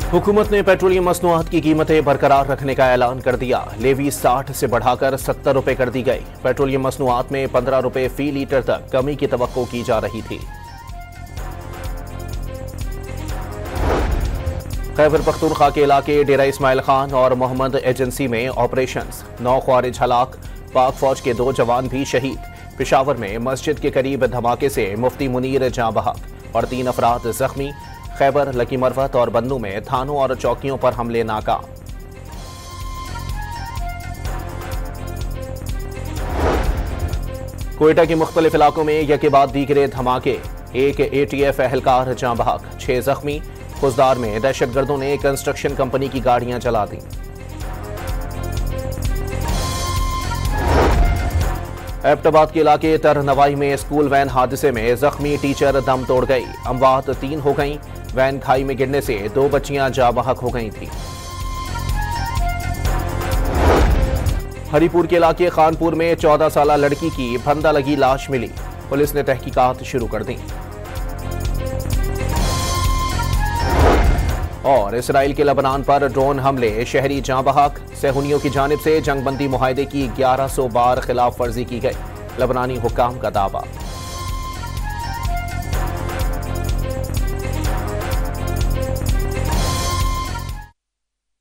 हुकूमत ने पेट्रोलियम मसनूआत की कीमतें बरकरार रखने का ऐलान कर दिया। लेवी 60 से बढ़ाकर 70 रुपए कर दी गई। पेट्रोलियम मसनूआत में 15 रुपए फी लीटर तक कमी की तवक्को की जा रही थी। खैबर पख्तूनख्वा के इलाके डेरा इस्माइल खान और मोहम्मद एजेंसी में ऑपरेशंस, 9 ख्वारिज हलाक, पाक फौज के 2 जवान भी शहीद। पेशावर में मस्जिद के करीब धमाके से मुफ्ती मुनीर जाँ बहक और 3 अफराद जख्मी। खैबर, लकी मरवत और बन्नू में थानों और चौकियों पर हमले नाकाम। कोयटा के मुख्तलिफ इलाकों में यके बाद दीगरे धमाके, 1 ATF एहलकार जाँ बहक, 6 जख्मी। खुजदार में दहशतगर्दों ने कंस्ट्रक्शन कंपनी की गाड़ियां जला दी। एबटाबाद के इलाके तरनवाई में स्कूल वैन हादसे में जख्मी टीचर दम तोड़ गई। अमवात 3 हो गईं। वैन खाई में गिरने से 2 बच्चियां जाँ बहक हो गई थीं। हरिपुर के इलाके खानपुर में 14 साला लड़की की फंदा लगी लाश मिली। पुलिस ने तहकीकात शुरू कर दी। और इसराइल के लबनान पर ड्रोन हमले, शहरी जाँ बहक। सेहूनियों की जानिब से जंगबंदी मुआहदे की 1100 बार खिलाफ वर्जी की गई। लबनानी हुक्काम का दावा।